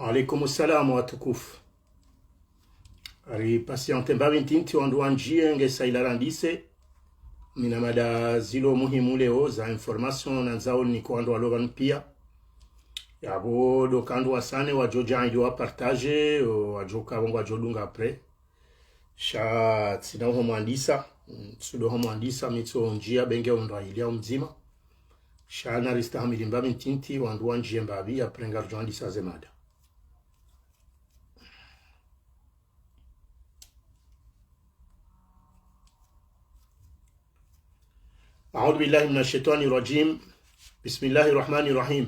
Alaikum salam wa tukufu. Ari pasiente mbawintinti wanduanjie nge sailarandise. Minamada zilo muhimu leo za information na zao ni kwa andu alovan pia. Yabo do kandu wasane wa joja ndio partage wa joka wangu wa jodunga apre. Sha tsina homo andisa, sudo homo andisa mitso njia benge ondo ilia mzima. Sha na rista hamili mbawintinti wanduanjie mbavi apre ngarjo andisa zemada. أعوذ بالله من الشيطان الرجيم بسم الله الرحمن الرحيم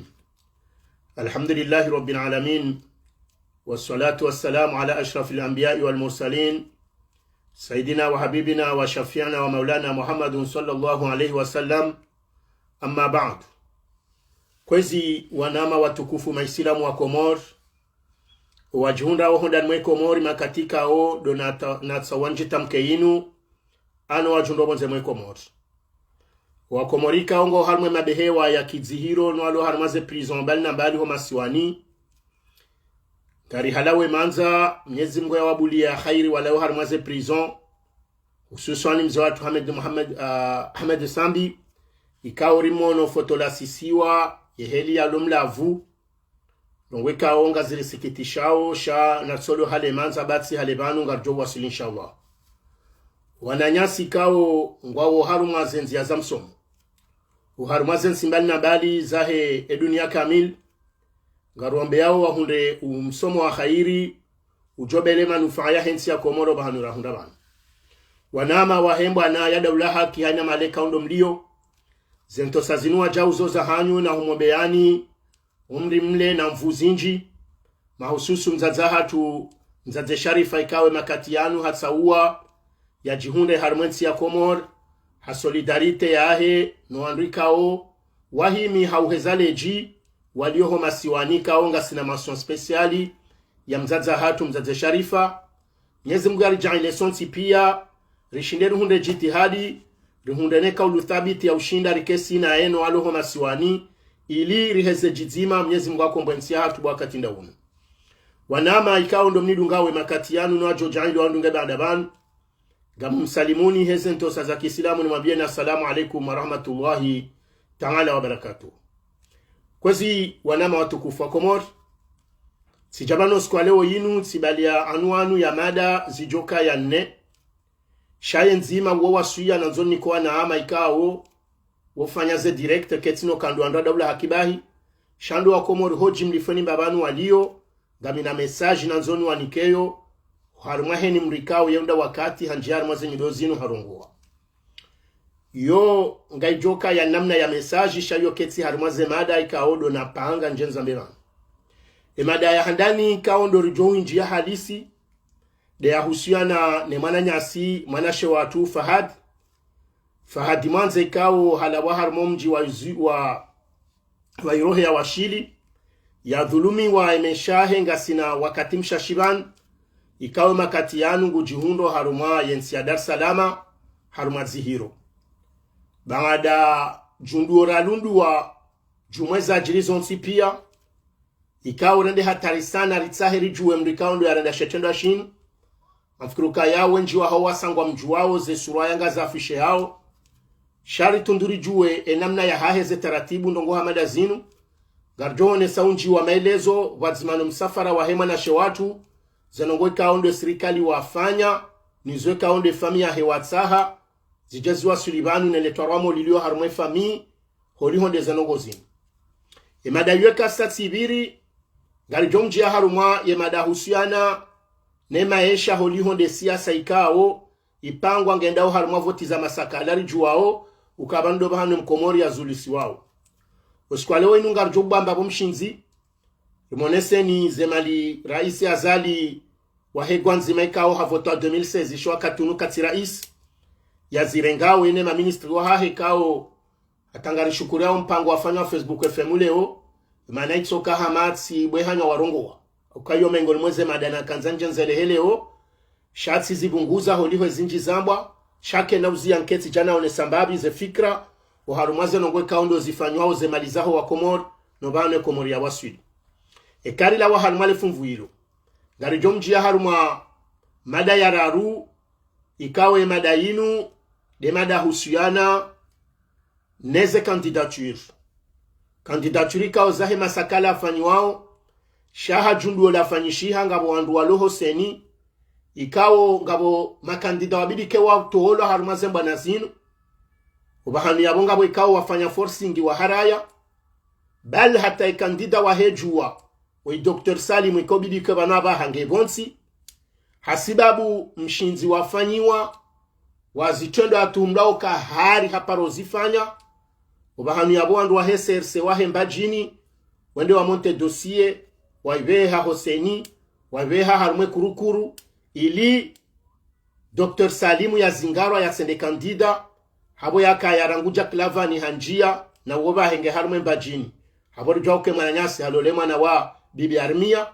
الحمد لله رب العالمين والصلاة والسلام على أشرف الأنبياء والمرسلين سيدنا وحبيبنا وشفيعنا ومولانا محمد صلى الله عليه وسلم أما بعد kwezi wanama watukufu maisilamu wa Komor wajihunda wahondan mwe Komori makatika o donata natsawanjita mkeinu ano wajundo bonze mwe Komori Wakomorika ongo harmwe mabehewa ya kizihiro nwalo harmaze prison bali na mbali ho masiwani kari halawe manza mnyezi mgo ya wabuli ya khairi walao harmaze prison hususwani mzawatu Hamed Sambi ikao rimono fotola sisiwa yeheli ya lumlavu nongweka onga zili sikitishao sha natsolo hale manza batsi hale banu ngarjo wasili inshallah wananyasi kao ngwawo haruma zenzi ya zamsomo uharumazen simbali na bali zahe edunia kamil ngaruambe yao wahunde umsomo wa khairi ujobele manufaa ya hensi ya Komoro bahanura hundabana wanama wahembwa na ya daulaha kihanya maleka undo mlio zento sazinua jauzo za hanyu na humobeani umri mle na mvuzinji mahususu mzazaha tu mzaze sharifa ikawe makatianu hatsaua ya jihunde harmensi ya Komor ha solidarite yahe no andrikao wahimi hauhezaleji walioho masiwanika onga sinamason speciali ya mzaza hatu mzaze sharifa nyezi mgari jaile sonsi pia rishinde ruhunde jitihadi ruhunde neka uluthabiti ya ushinda rikesi na eno aloho masiwani ili riheze jizima mnyezi mgako mbwensia hatu wakati ndaunu wanama ikao ndo mnidungawe makatianu no ajo jaile wandunge baadaban gamu msalimuni hezento za Kiislamu ni mwambieni assalamu alaikum wa rahmatullahi ta'ala wa barakatuh. Kwezi wanama watukufu wa Komor sijabano siku leo yinu sibalia anwanu ya mada zijoka ya nne shaye nzima wo wasuya na nzoni kwa na ama ikao wofanya ze direct ketino kando ando daula hakibahi shando wa Komor hoji mlifoni babanu walio gamina message na nzoni wanikeyo harumwa heni mrikao yenda wakati hanjiar maze midozinu harungua yo ngaijoka ya namna ya message shayo ketsi harumaze mada ikaodo na panga njenza mbeba mada ya handani ikaondo rijohi njia halisi de ya husiana ne mana nyasi manashe watu Fahad manze ikao halawa harmomji wa irohe ya washili ya dhulumi wa emeshahe ngasina wakati mshashiban ikawe makati yanu ngujihundo haruma yensi ya Dar Salama haruma zihiro baada junduora lundu wa jumweza jirizonsi pia ikawe rende hatari sana ritsaheri juwe mrikaundo ya renda shetendo ashin mfikiruka yao wenji wa hawa sangwa mjuwao ze surayanga za afishe hao shari tunduri juwe enamna ya haheze taratibu ndongo hamada zinu garjone saunji wa maelezo wadzimano msafara wa hema na shewatu zenongo kaonde serikali wafanya nizwe kaonde famia hewatsaha zijazwa sulibanu neletwaramo lilio harumwe fami holi honde zenongo zinu emada yueka satsibiri gali jomji ya harumwa yemada husiana nema esha holi honde siasa ikao ipangwa ngendao harumwa voti za masakalari juwao ukabando bahanu mkomori ya zulisi wao oskwalewe inunga jobamba bomshinzi Rimonese ni zemali raisi azali wahegwa nzima ikao havotwa 2016 ishwa katunu kati rais ya zirengao ene maministri wa hahe kao atangari shukuri yao mpango wafanya wa Facebook FM leo maana itsoka hamatsi bwehanya warongowa ukayo mengoni mweze madana kanzanje nzele heleo shatsi zibunguza holiho zinji zambwa shake na uzi anketi jana one sambabi ze fikra uharumaze nongwe kaundo zifanywa zemali zaho wa Komor no bane Komori ya waswidi ekari la wa harumale funvuiro ngari jomjia haruma mada ya raru ikawe mada yinu de mada husiana neze candidature ikawe zahe masakala afanyiwao shaha jundu la fanyishiha ngabo wandu waloho seni ikawo ngabo makandida wabidi kewa toholo harumaze mbana zinu ubahanu yabo ngabo ikawo wafanya forcing wa haraya bal hata ikandida wa hejua wa Dr. Salim ikobidi ke banaba hange bonsi hasibabu mshinzi wafanyiwa wazitendo atumlao kahari haparo zifanya ubahanu yabo wandu wa SRC wa hembajini wende wa monte dossier waiveha hoseni waiveha harume kurukuru ili Dr. Salimu ya zingarwa ya sende kandida habo yaka yaranguja klava ni hanjia na woba henge harume mbajini habo jauke mananyasi halolema na wa bibi armia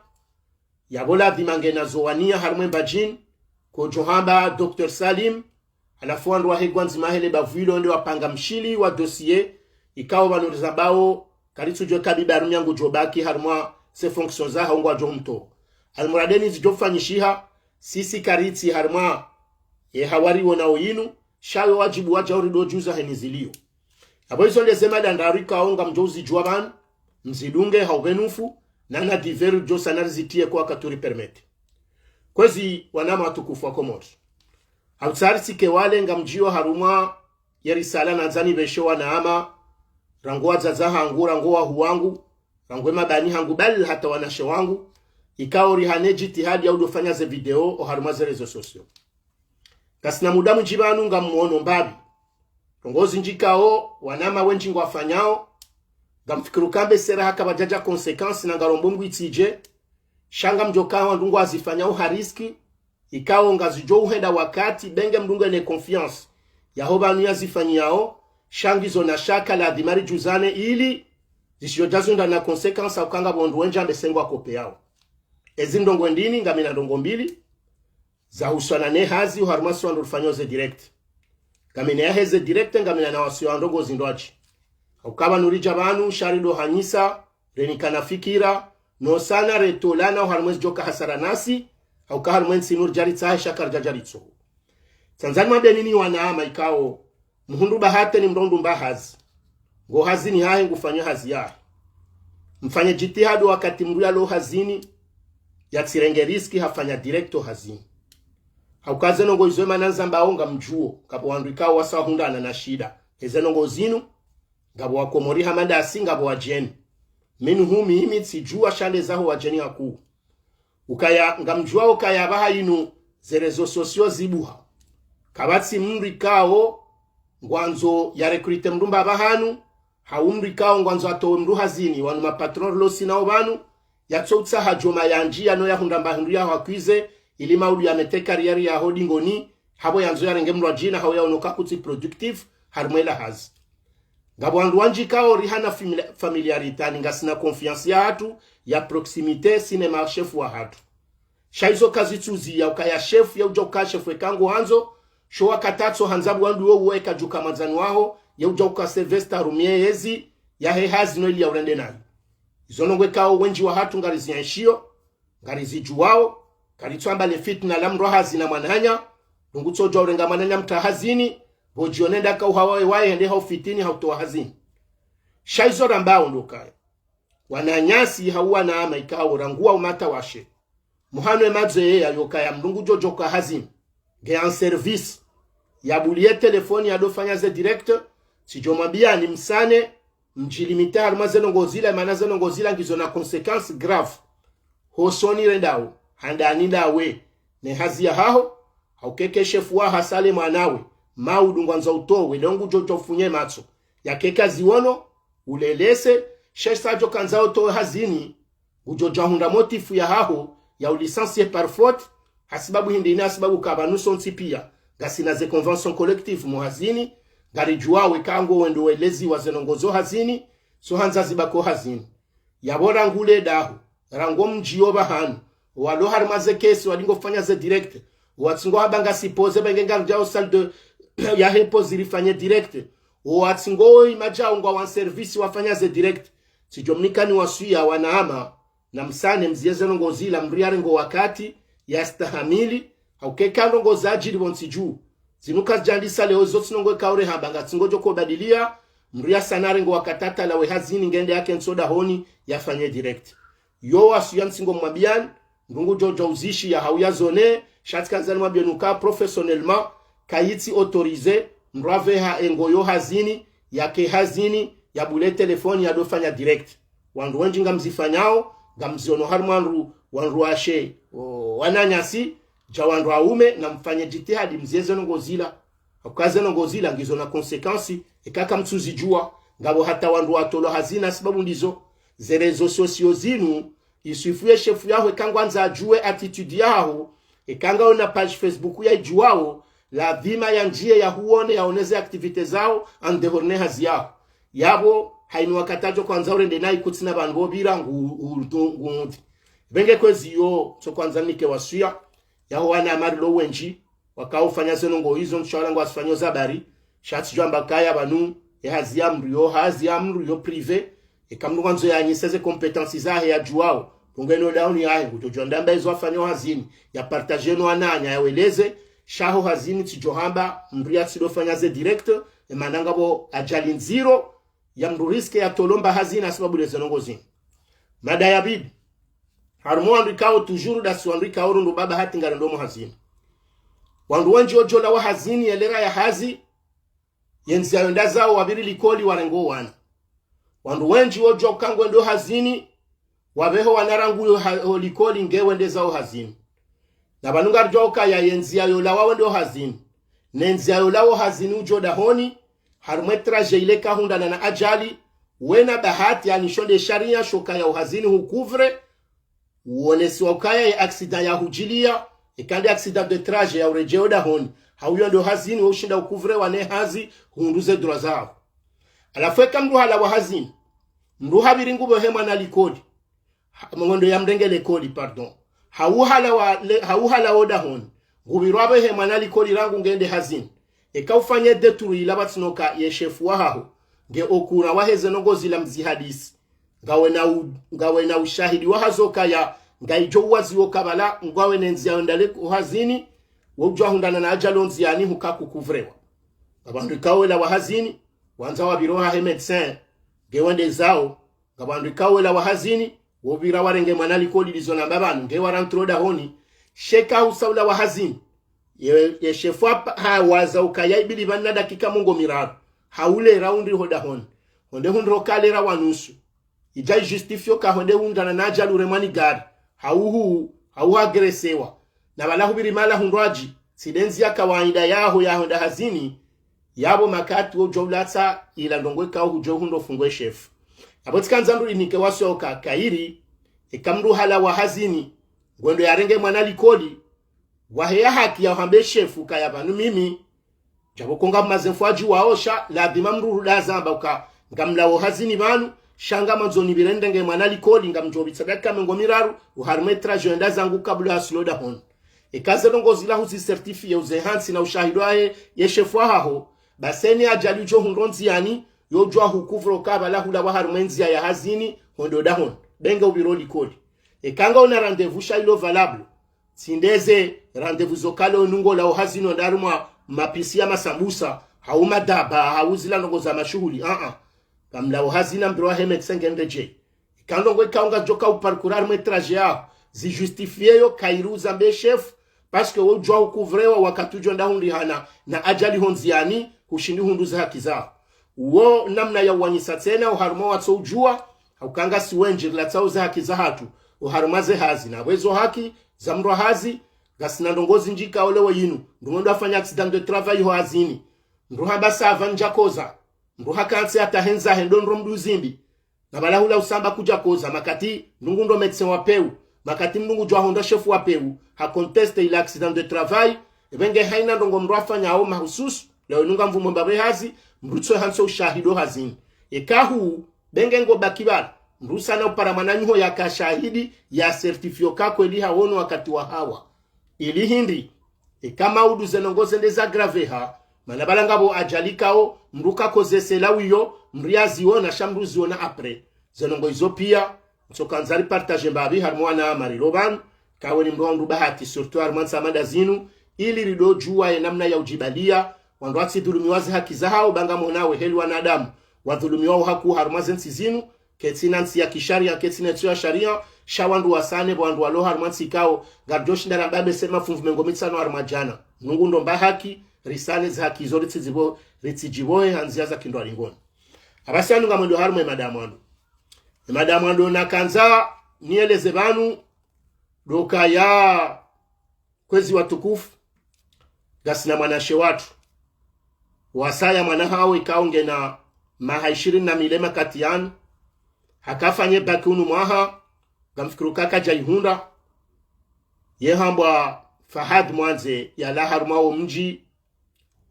yabola dhimange na zowania harume mbajini ko johamba Dr. Salim alafu andu wa hegwanzi mahele bavilo ndio wapanga mshili wa dossier ikawa banuriza bao kalitsu joka bibi armia ngujobaki harumwa se fonction za haungwa jomto almuradeni zijofanyishiha sisi kariti harma ye hawari wona oyinu shawe wajibu waja urido juza henizilio abo izo lezema dandarika onga mjozi juaban mzidunge haubenufu nana diveru jo sanarzitie kwa katuri permete kwezi wanama watukufu wa Comores hautsarisi ke wale ngamjio haruma yerisala na zani beshowa na ama rangoa zazaha angura ngoa huwangu rangwema bani hangu bali hata wanashe wangu ikawo rihane jitihadi ya udofanya ze video o harumaze réseaux sociaux kasina mudamu jibanu nga muono mbabi rongozi njikao wanama wenji ngwafanyao ngamfikiru kambe sera haka bajaja consequence na ngarombo mbwitije shanga mjokawa ndungu azifanyao hariski ikawo ngazijo uhenda wakati benge mdungu ene confiance yahoba nuya zifanyao shangizo na shaka la dimari juzane ili zishijojazunda na consequence akanga bondu wenja mbesengwa kope yao ezindongo ndini ngamina ndongo mbili za uswana ne hazi uharumasu wandu ufanyoze direct ngamina ya heze direct ngamina na wasiyo wandogo zindoaji ukaba nurija banu sharido hanyisa renikana fikira no sana retolana uharumwezi joka hasara nasi uka harumwenzi nur jaritsa shakar jajaritso Tanzania mabenini wanaama ikao muhundu bahate ni mrondu mbahazi ngo hazini hahe ngufanya hazi yahe mfanye jitihadu wakati mruya lo hazini ya tsirenge riski hafanya directo hazini haukaze nongo izwe mananza mbaonga mjuo kapo wanduikao wasa hundana na shida heze nongo zinu ngabo wa Komori hamanda asingabo wa jeni minu humi himi tsijua shande zaho wa jeni haku ukaya ngamjua ukaya baha inu ze réseaux sociaux zibuha kabatsi mrikao ngwanzo ya recruite mrumba bahanu haumrikao ngwanzo atowe mru hazini wanu mapatron losi na obanu yatsotsa hajoma yanjia no yahunda mbahindu ya hakwize ili maulu ya mete kariyari ya hodingoni habo yanzo ya renge mrwa jina hao ya onoka kuti productive harumela hazi ngabo wandu wanjikao rihana familiaritani ngasina confiance ya hatu ya proximite sinema chef wa hatu shaizo kazi tuzi ya ukaya chef ya ujoka chef wekango hanzo showa katatso hanzabu wandu wo weka juka mazani waho ya ujoka Sylvester rumie hezi ya hehazi no ili ya urende nayo izonongwe kao wenji wa hatu ngarizi yanshio ngarizi juwao karitswamba le fitna lamro hazi na mananya ngutso jo renga mananya mtahazini bojionenda ka uhawae wae hende hau fitini hautoa hazini shaizo rambao ndokaya wananyasi hauwa na ama ikao rangua umata washe muhano emaze ya yokaya mdungu jojo ka hazini ge en service ya bulie telefoni ya dofanya ze direct sijomabia ni msane mjilimite harumazeno ngozila manazeno ngozila ngizo na consequence grave hosoni rendao handani dawe ne hazi ya haho haukeke shefu wa hasale mwanawe maudu ngwanza utowe dongu jojo funye matso ya keka ziwono ulelese shesajo kanzao towe hazini ujojo hunda motifu ya haho ya ulisansiye par faute hasibabu hindina hasibabu kabanuso nsipia gasina ze convention collective muhazini garijua wekango wendo welezi wazenongozo hazini so hanza zibako hazini yabora ngule dahu rango mjio bahanu walo harmaze kesi walingo fanya ze direct watsingo habanga sipoze bengenga njao salle de ya hepo zilifanye direct watsingo imajao ngwa wan service wafanya ze direct sijomnika ni wasuya wanaama na msane mzieze nongozila mriare ngo wakati yastahamili haukeka nongozaji libonsi juu zinuka jandisa leo zote nongo kaure hambanga tsingojo ko badilia mria sanare ngo wakatata lawe hazini ngende yake nsoda honi yafanye direct yo asuyan singo mwabian ndungu jojo uzishi ya hauya zone shatika zani mwabienuka professionnellement kayiti autorisé mrave ha engoyo hazini yake hazini ya bule telefoni ya dofanya direct wandu wenji ngamzifanyao ngamziono harmanru wanru ashe wananyasi jawandu aume na mfanye jitihadi mzieze nongozila akaze nongozila ngizo na konsekansi ekaka mtuzi jua ngabo hata wandu atolo hazina sababu ndizo ze réseaux sociaux zinu isufuye chefu yaho ekangwanza ajue attitude yaho ekanga ona page Facebook ya juao la dhima ya njie ya huone yaoneze aktivite zao andehorne hazi yao yabo hainu wakatajo kwanza urende na ikutina bango bira ngundi benge kwezi yo so kwanza nike wasuya yaho wana amarilo wenji wakaufanya zenongo hizo mshawala ngo asifanyo zabari shati jamba kaya banu hazi ya mrio privé ekamnu kwanzo ya nyiseze kompetensi zahe ya juao pungeno down ya kutojonda mbezo afanyo hazini ya partager no ananya yaweleze shaho hazini tijohamba mria tidofanya ze direct emananga bo ajali nziro ya mduriske ya tolomba hazina sababu lezo nongozi mada ya bibi harmo andikao toujours da suandika ndo baba hati ngarandomo hazini wandu wanji ojola wa hazini elera ya hazi yenzi ayonda zao wabiri likoli warengo wana wandu wenji ojo kango ndo hazini wabeho wanarangu likoli ngewende zao hazini na banunga joka ya yenzi ayola wawe ndo hazini nenzi ayola wa hazini ujoda honi harmetra jeile kahunda na ajali wena bahati ya nishonde sharia shoka ya uhazini hukuvre uonesi wakaya ya aksida ya hujilia ikandi aksida de traje ya urejeo da honi hauyo ndo hazini ushinda ukuvre wane hazi hunduze dura zao alafweka mruhala wa hazini mruha biringu bohema na likodi mngondo ya mrengele kodi pardon hauhala oda honi ngubirwabe hema na likodi rangu ngende hazini eka ufanye deturu ilabatinoka ye shefu wahaho nge okura waheze nongozi la mzihadisi ngawe na ushahidi wahazoka ya ngaijo wazi wokabala ngawe nenzi yaondale uhazini wujwa hundana na ajalonzi yani hukaku kuvrewa abantu kawela wahazini wanza wabiroha he medecin ngewende zao ngabandu kawela wahazini wobira warenge manali kodi lizona babanu nge warantroda honi sheka usawla wahazini ye shefu waza ukaya ibili banna dakika mungo mirado haule raundi hoda hon honde hundro kalera wanusu ija justifio ka honde hundana na jalure mani gari hau agresewa na balahu birimala hundwaji sidenzi ya kawaida yaho ya honda hazini yabo makati ojolata ila ndongwe ka hujo hundo fungwe chef abotikanza nduri nike wasoka kairi ekamru hala wa hazini gwendo yarenge mwana likoli waheya haki ya hambe chefu kaya banu mimi jabo konga mazemfuaji waosha la dimamru da zamba uka ngamlawo hazini banu shanga manzoni birende nge mwana likoli ngamjobitsaga mengo miraru uharmetra jenda zangu kabla asloda hon ekaze longozi la huzi certifie uze hansi na ushahidwae ye chefu haho baseni ajali jo hundonzi yani yojwa hukuvro kabala hula wa harmenzi ya hazini hondo da hon benga ubiro likoli ekanga una rendezvous shailo valable sindeze rendezvous zokale onungo la uhazino ndaruma mapisi ya masambusa hauma daba hauzila ndongo za mashuhuli kamla uhazina mbroa hemet ngendeje kandongo kaunga joka uparcourir metraje ya zi justifier yo kairuza mbe chef parce que wojwa ukuvrewa wakatujo ndahundi hana na ajali honziani kushindi hunduza haki zao uo namna ya wanyisa tena uharumo watso ujua haukanga siwenji la tsauza haki za hatu uharumaze hazi na wezo haki za mro hazi gasina ndongozi njika olewe yinu ndungondo afanya accident de travail ho hazini ndruha basa avanja koza ndruha kanse atahenza hendonro mduzimbi na balahula usamba kuja koza makati ndungundo medecin wapeu makati mdungu jwa honda chef wapeu ha conteste il accident de travail ebenge haina ndongo mro afanya au mahusus leo nunga mvumo mbabe hazi mrutso hanso shahido hazini ekahu benge ngo bakibala mrusa na uparamananyo ya kashahidi ya certifio kako ili hawono wakati wa hawa ili hindi kama udu zenongoze ndeza graveha manabalangabo ajalikao mruka kozese lawiyo mriaziona shamruziona apre zenongo izo pia so kanzari partage mbabi harmwana mariroban kawe ni mrondu bahati surtout harman samada zinu ili rido jua ya namna ya ujibalia wandu wati dhulumiwazi haki za hao banga monawe heli wanadamu wadhulumiwao haku harmazensi zinu ketinansi ya kisharia ketinansi ya sharia shawandu wasane wandu walo harmansi kao garjoshi ndara mbabe sema funvu mengomitsano harmajana nungu ndomba haki risale za haki zori ritzijibohe hanzia za kindo alingoni abasi anu nga mwendo harume madamu ando na kanza nieleze banu doka ya kwezi watukufu gasina mwanashe watu wasaya mwana hao ikaonge na maha 20 na milema katiani hakafanye bakunu mwaha gamfikiru kaka jaihunda yehambwa Fahad mwanze ya laharumao mji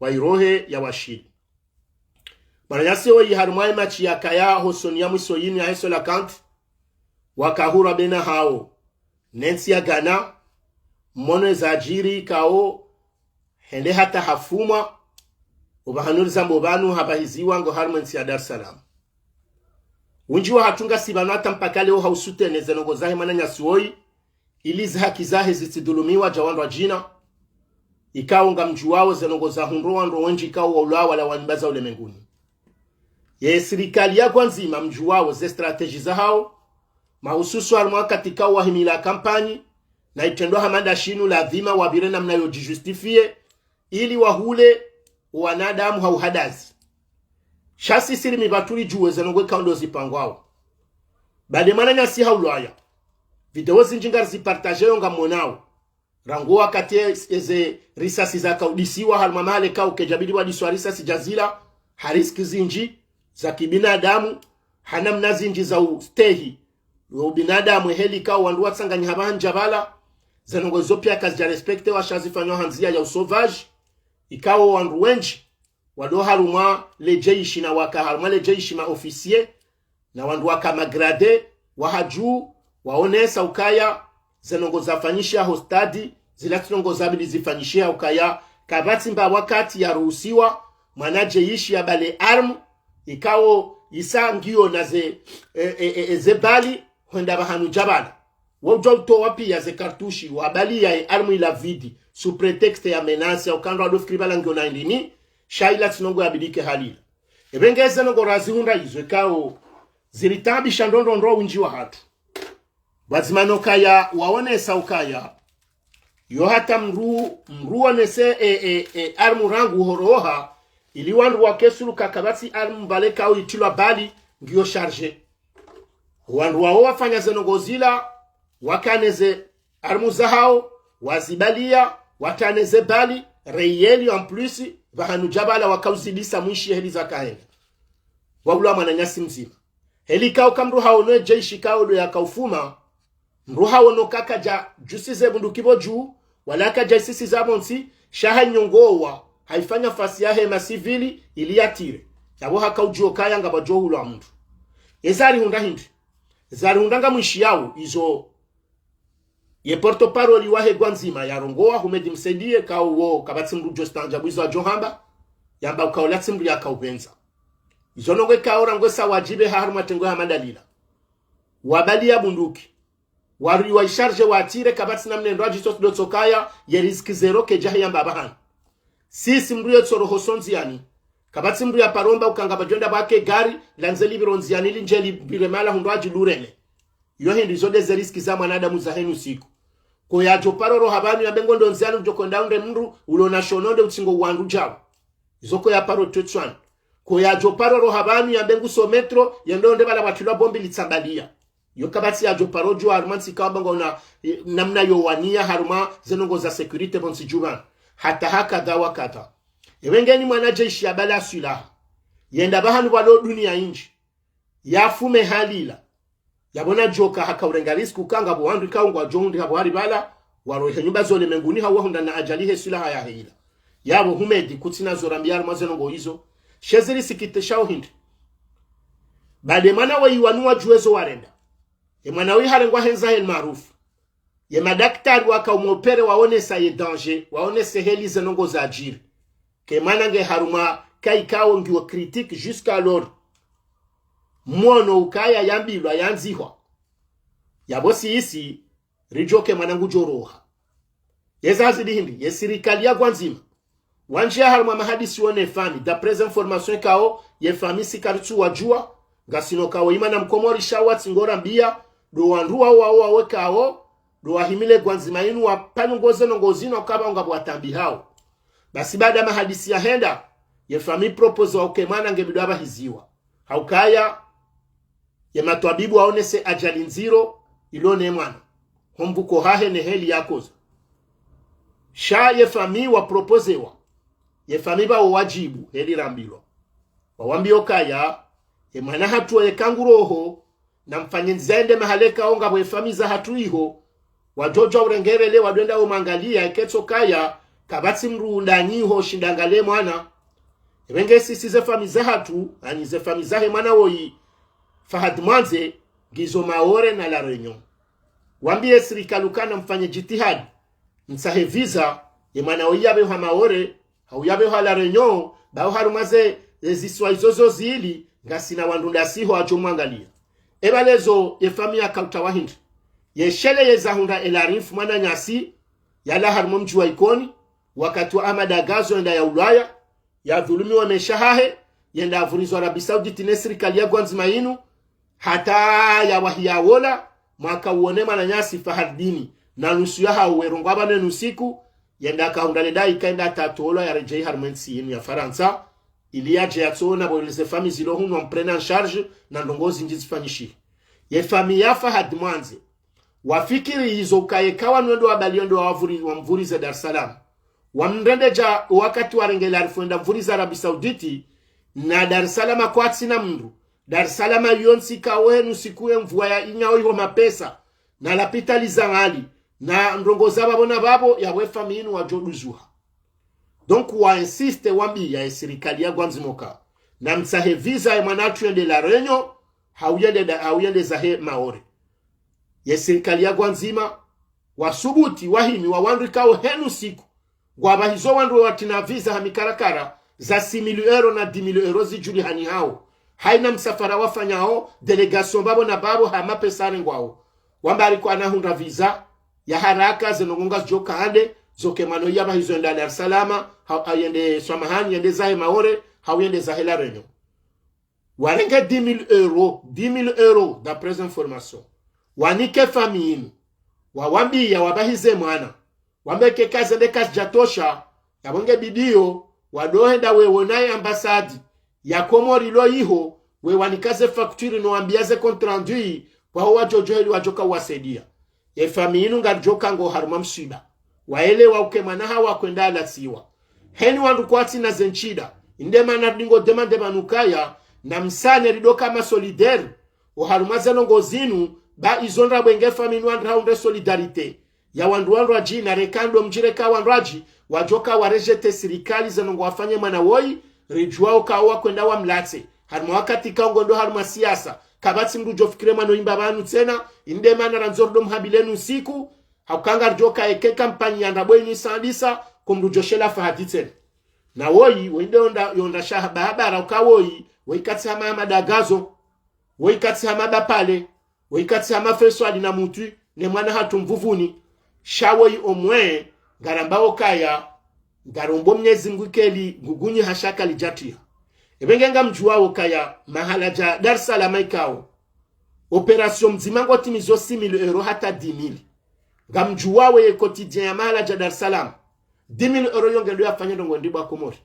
wa Irohe ya washiri Maranyasiwe yiharumaye machi ya kaya hosoni ya mwisoyini ya heso la kanti wakahura bena hao nensi ya Ghana mmono za ajiri kao hende hata hafuma ubahanuriza mbobanu habahiziwa ngo harumwensi ya Dar es Salaam unjiwa hatunga sibanu hata mpaka leo hausute nezenongo zahe mana nyasuoi ilizi haki zahe zitidulumiwa jawando wa jina ikao nga mjuwao zenongo za hunroa ndo wenji ikao wa ulawa wala wanimbaza ule menguni ye sirikali ya kwanzima mjuwao ze strategi za hao mahususu harumwa katika wahimila kampanyi na itendo hamanda shinu la dhima wabirena mnayo jijustifie ili wahule wanadamu hauhadazi shasi siri mibaturi juwe zenongwe kaundo zipangwao bade mana nyasi haulwaya video zinjingar zipartage yonga monao rango wakati eze risasi za kaudisiwa halmamale kau kejabidi wadiswa risasi jazila hariski zinji za kibinadamu hanamna zinji za ustehi ubinadamu heli kau wanduwa tsangani habahan jabala zenongo zopia kazi ja respekte wa shazifanywa hanzia ya usovaji ikawo wandu wenji wado harumwa lejeishi na waka harumwa lejeishi maofisie na wandu waka magrade wahaju waonesa ukaya zenongo zafanyishia hostadi zilatinongo zabili zifanyishia ukaya kabati mba wakati ya ruhusiwa mwanajeishi ya bale armu ikawo isa ngio na zebali huenda bahanu jabala wajauto wapi ya ze kartushi wabali ya armu ila vidi sous prétexte ya menace ya ukando adofikiribala ngio na indini shaila tinongo yabidike halila ebengeze nongo razihunda izwe kao zilitabisha ndondondo unjiwa hatu wazimano kaya waonesa ukaya yo hata mruonese armu rangu horoha ili wandu wakesulu kakabati armu baleka au itilwa bali ngio charge wandu wao wafanya zenongo zila wakaneze armu zahao wazibalia wataneze bali reyeli en plus bahanu jabala wakauzidisa mwishi heli za kahenda wabula mananyasi mzima heli kao kamru haonwe jeishi kao do ya kaufuma mru haono kaka ja justice bundu kibo juu walaka jaisisi zabonsi shaha nyongowa haifanya fasi yahe masivili ili yatire yabo haka ujuo kaya nga bajohu la mtu ezari hunda hindi ezari hundanga mwishi yao izo ye porto paroli wahe gwanzima ya rongoa humedi msaidie kao kabati mrujo stanjabu izo ajohamba yamba ukaolati mru ya kaubenza izo nongwe kaora ngwesa wajibe haruma tengo ya mandalila wabali ya bunduki wari wa charge watire kabati namne ndoaji tos dotokaya ye riski zero ke jahi yamba bahan sisi mru ya tsoro hosonzi yani kabati mru ya paromba ukanga bajonda bake gari lanzeli bironzi yani linjeli biremala hundoaji lurele yo hindi zode ze riski za mwanadamu za henu siku ko ya joparoro habanu ya bengo ndonzianu jokonda unde mru ulona shononde utsingo wandu jawo izoko ya paro tetwan ko ya joparoro habanu ya bengu so metro ya ndonde bala watulwa bombi litsambalia yo kabati ya joparo jo armansi kabango na namna yo wania haruma zenongo za security bonsi juban hata haka dawa kata ewengeni mwanajeshi ya bala sula yenda bahanu walo dunia inji yafume halila yabona joka haka urengaris kukanga buwandu ikaungwa jondi habo haribala warohe nyumba zole menguni hawa hunda na ajalihe sulaha ya hila yabo humedi kutina zorambiyar mazenongo hizo sheziri sikite shao hindi bade mana wa iwanua juwezo warenda mwana wi harengwa henza hel maarufu ye madaktari waka umopere waone sa ye danger waone se heli zenongo za ajiri ke manange haruma kai kao ngiwa critique jusqu'à l'ordre mwono ukaya yambilwa yanzihwa ya bosi isi rijoke mwanangu joroha yezazi dihindi yesirikali ya gwanzima wanjia harma mahadisi wone fami da present information kao ye fami sikaritu wajua ngasino kao imana mkomori shawa tsingora mbia do wanruwa wawe kao do wahimile gwanzima inu wapanu ngoze nongozino kaba ungabuatambi hao basi baada mahadisi ya henda ye fami propose wa ukemana ngebidwaba hiziwa haukaya ye matwabibu waonese ajali nziro ilone mwana hombuko hahe ne heli yakoza sha ye fami wa proposewa ye fami ba wajibu heli rambilo wawambio kaya ye mwana hatu ye kanguroho na mfanye nzende mahaleka onga bwe fami za hatu iho wajojo urengerele wadwenda umangalia eketso kaya kabatsi mrunda nyiho shindangale mwana ebenge sisi ze fami za hatu ani ze fami za he mwana woyi fahad mwanze gizo maore na la reunion wambie sirikalukana mfanye jitihadi msahe visa ye mwana woyi abe ha maore hau yabe ha la reunion bao harumaze ziswa izozo zili ngasina wandunda siho achomwangalia ebalezo ye fami ya kautawahindi ye shele ye zahunda elarifu mwana nyasi yala harumo mji wa ikoni wakati wa amadagazo enda ya ulaya ya dhulumi wa meshahahe yenda avurizwa Arabi Sauditi ne serikali ya gwanzima inu hata ya wahia wola mwaka uone mwana nyasi fahardini na nusu ya hauwerongo abane nusiku yenda kaundaleda ikaenda tatola ya rejei harmensi inu ya Faransa ili ya jayatona boilese fami zilohunu wamprena en charge na ndongozi njizifanyishi ye fami ya Fahad Mwanze wafikiri hizo ukayekawa nwendo wabaliondo wa mvurize Dar es Salaam wamrendeja wakati warengela alifuenda mvurize Arabi Sauditi na Dar es Salaam kwa tsina mndu Dar es Salaam yonsi kawenu sikuwe mvua ya inyao iho mapesa na lapita lizangali na ndongoza babona babo ya wefami inu wajoduzuha donc wa insiste wambi ya serikali ya gwanzimoka na msahe visa ya manatu yende la renyo hauyende zahe maore ya serikali ya gwanzima wasubuti wahimi wa wandu kao henu siku gwaba hizo wandu watina visa hamikarakara za 6,000 euro na 10,000 euro zijuli hani hao haina msafara wafanya hao delegation babo na babo hama pesare ngwao wamba alikuwa anahunda visa ya haraka zenongonga joka hande zoke mano yaba hizo enda Dar es Salaam hayende samahani yende zahe maore hauyende zahe la renyo warenge 10,000 euro da present information wanike famini wawambia wabahize mwana wambeke kazi ende kazi jatosha yabonge bidio wadohenda wewonaye ambasadi ya Komori lo yiho we wanikaze facture no ambiaze contrandui kwa huwa jojo hili wajoka wasedia ye faminu ngarjoka ngo haruma mshiba waelewa ukemana hawa kwenda ala siwa heni wandu kwati na zenchida indema na dingo demande manukaya na msane rido kama solidaire o harumaze longo zinu ba izonra bwenge faminu wandu haunde solidarite ya wandu ajina rekando mjireka wandu aji wajoka warejete sirikali zenongo wafanye mana woi rijuao kawa kwenda wa mlatse harma wakati kaongondo harma siasa kabati mrujo fikire mano imba banu tena indema na ranzordo mhabilenu siku haukanga rjoka eke kampani ya ndabwe ni sandisa kumrujo shela fahaditene na woi wende yonda shahaba habara ukawoi waikati hama madagazo waikati hama bapale waikati hama feswali na mutu ne mwana hatu mvuvuni shawoi omwe garambao kaya garombo mnyezi mgukeli ngugunyi hashaka lijatia ebengenga mjuwao kaya mahala ja Dar es Salaam ikao operation mzimango timizo 6,000 euro hata 10,000 gamjuwao ye quotidien ya mahala ja Dar es Salaam 10,000 euro yongelo yafanya ndongo ndibwa Comores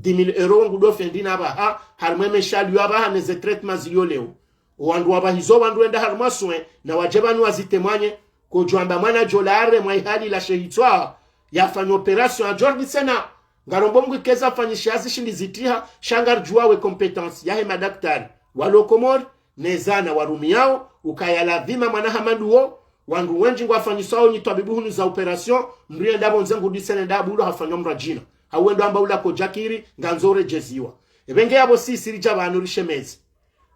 10,000 euro ngudo fendina aba ha harmeme shalu aba ha neze traitement zilio leo wandu aba hizo wandu enda harmaswe na wajebanu wazitemwanye kujwamba mwana jolare mwaihali la shehitwa yafanya operation a Jordi Sena ngarombo mgikeza fanyishazi shindizitiha shangar juawe competence yahe madaktari walo Comores nezana warumi yao ukayala dhima mwana hamaduo wandu wenji ngwafanyisao nyitwabibuhunu za operation mriye ndabo nzengu disene ndabu ulo hafanyo mrajina hawendo amba ula kojakiri nganzore jeziwa ebenge yabo sisi rija banu rishemezi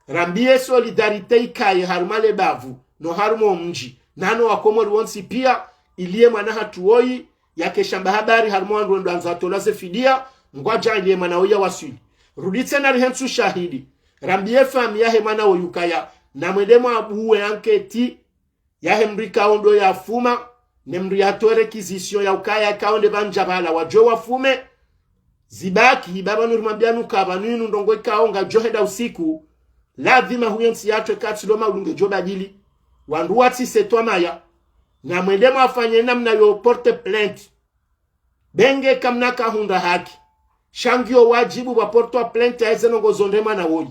rambie solidarite ikaye harumale bavu no harumo mji nano wa Comores wonsi pia ilie mwana hatuoi yake shamba habari harmo ndo anza tolaze fidia ngwaja ilie mwana oya wasuli ruditse na rihensu shahidi rambie fami yahe mwana oyukaya na mwedemo abuwe anketi ya hemri kaondo ya fuma nemri hatoe requisition ya ukaya kaonde banjabala wajo wafume zibaki baba nurimambianu kabaninu ndongo kaonga joheda usiku lazima huyo nsi yatwe katsiloma ulunge jobadili wanduwati setwa maya na mwendemo afanye namna yo porte plainte benge kamnaka hunda haki shangio wajibu wa porte plainte ya zenongo zondema na woi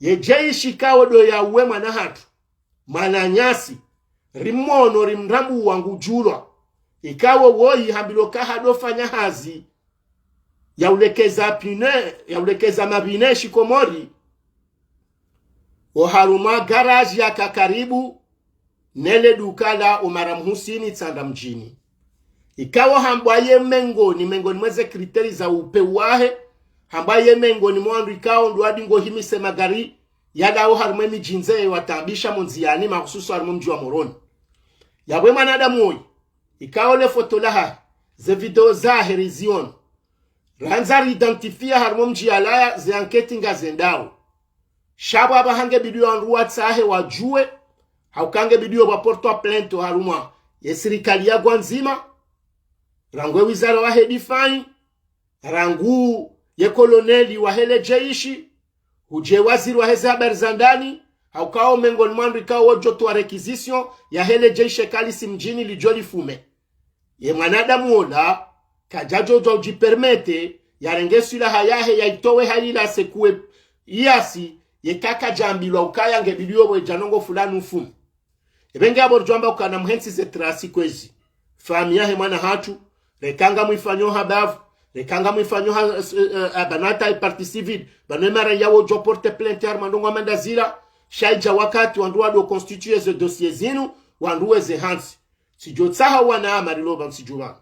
yejei shikawo do ya uwe mwana hatu mananyasi rimono rimrambu wangu julwa ikawo woi hambiloka hadofanya hazi ya ulekeza mabine shikomori oharuma garage ya kakaribu nele dukala Umaram Husini tsanda mjini ikawa hambaye mengoni mweze kriteri za upewahe hambaye mengoni mwandu ikawa nduadi ngo himise magari yadao harume mijinze watabisha monziani mahususu harume mji wa Moroni yabwe manadamu oyi ikawa le foto laha ze video za herizion ranzari identifia harume mji alaya ze anketi nga zendao shabo abahange bidiyo anruwa tsahe wajue haukange bidiyo waporto plainte haruma ye serikali ya gwanzima rangwe wizara wa hedifai rangu ye koloneli wa hele jeishi uje waziri wa heze habari za ndani haukao mengoni mwandu ikao wojoto wa requisition ya hele jeishi kalisi mjini lijoli fume ye mwanadamu ola kajajo jo ujipermete ya rengesu ila hayahe ya itowe halila sekue iasi ye kaka jambilwa ukaya nge bidiyo we janongo fulani ufume ebenge aborjwamba ukana mhensi ze trasi kwezi famia he mwana hatu rekanga mwifanyo habavu rekanga mwifanyo banata parti civil banemara yawo jo porte plainte armandongo amandazira shaija wakati wanduwa do constituer ze dossier zinu wanduwe ze hansi sijotsaha wana amariloba msijuma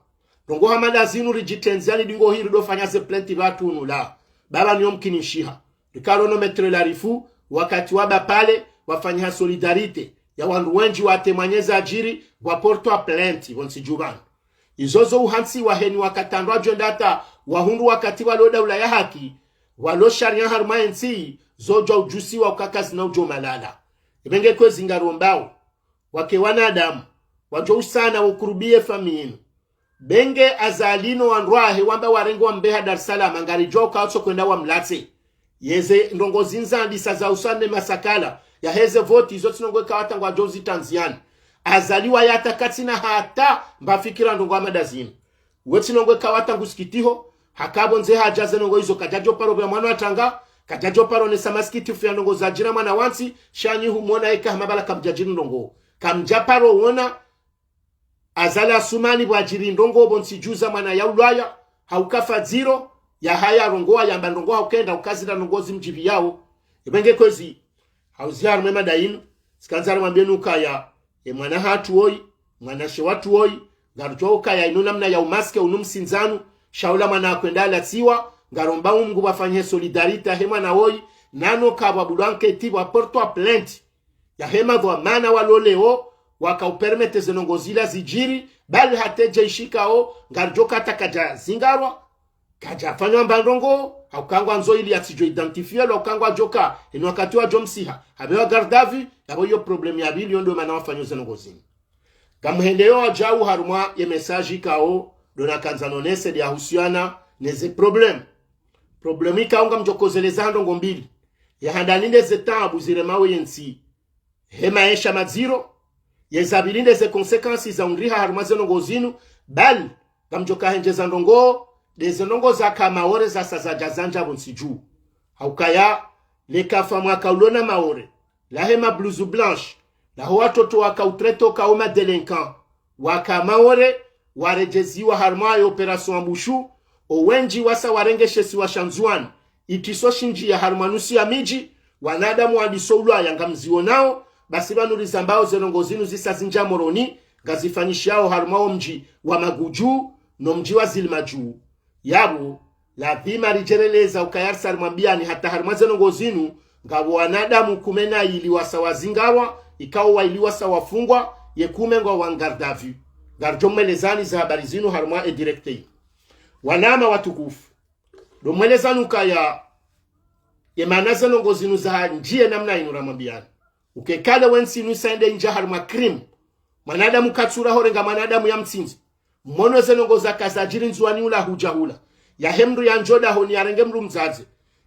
dongo hamandazinu rijitenziani dingo hiri do fanya ze plainte batu unula baba niyo mkinishiha rikaro no metre la rifu wakati waba pale wafanya solidarite ya wandu wenji watemanyeza ajiri waporto plainte wonsijubani izozo uhansi waheni wakatandwa jondata wahundu wakati waloda ula ya haki walo sharia harma ensi zojo ujusi wa ukakazi na ujo malala ibenge kwe zingarombao wake wanadamu wajo usana ukurubie faminu benge azalino wanruahe wamba warengo wa mbeha Dar es Salaam angari joka otso kwenda wa mlate yeze ndongo zinzandi saza usane masakala ya heze voti izoti nongwe kawata ngwa jozi Tanziani azaliwa yata katina hata mbafikira ndongo amadazini weti nongwe kawata ngusikitiho hakabo nze hajaze nongo izo kajajo paro bya mwana atanga kajajo paro ne samaskiti ufya ndongo za jira mwana wansi shanyi humona eka mabala kamjajiri ndongo kamjaparo wona azala sumani bwajiri ndongo bonsi juza mwana ya ulaya haukafa zero ya haya rongoa ya mbandongo haukenda ukazira ndongozi mjivi yao ibenge kwezi hauziaru mema dainu sikanzara mwambienu kaya mwana hatu oi mwana shewatu oi ngarujo kaya inu namna ya umaske unumsinzanu shaula mwana kwendala tiwa ngaromba mungu bafanye solidarite hema na oi nano kabwa bulanke tiwa porto plainte ya hema dwa mana waloleo wakaupermete zenongozila zijiri bali hateje ishikao ngarujo katakaja zingarwa kaja fanywa mbandongo haukangwa nzo ili atijo identifier lo kangwa joka ino wakati wa jomsiha habewa gardavi yabo yo problem ya bili yondo mana wafanyo zenongozini kamuhendeo ajau harumwa ye message kao dona kanzanonese dia husiana neze problemi kaunga mjokozeleza ndongo mbili ya handaninde ze tabu ziremawe yensi hema esha maziro yezabilinde ze consequences za ungriha harumwa zenongozinu bali kamjoka henjeza ndongo deze nongo za kamaore za sazajazanja bonsiju haukaya lekafa mwaka ulona maore la hema blouse blanche la watoto wakautreto kaoma delinquant waka maore warejeziwa harmayo operation ambushu owenji wasa warengeshe siwa shanzuan itiso shinji ya harmanusi ya miji wanadamu wadisoulwa yangamziwo nao basi banuriza mbao zenongozinu zisa zinja Moroni gazifanyishao harmao mji wa Maguju no mji wa Zilmaju yabu lazima rijereleza ukayarsa mwambiani hata harmaze nongozinu ngabo wanadamu kumena iliwa sawazingawa ikawa wailiwa sawafungwa yekume ngo wangardavi garjomelezani za habari zinu harma e directe wanama watukufu domelezanu kaya yemanaza nongozinu za njie namna inu ramambiani ukekale wensi nu sende nja harma crime Manadamu katsura horenga manadamu ya mtsinzi. Mono zenongoza kazajiri nzuani ula hujahula. Ya hemru ya njoda honi ya renge mru mzaze.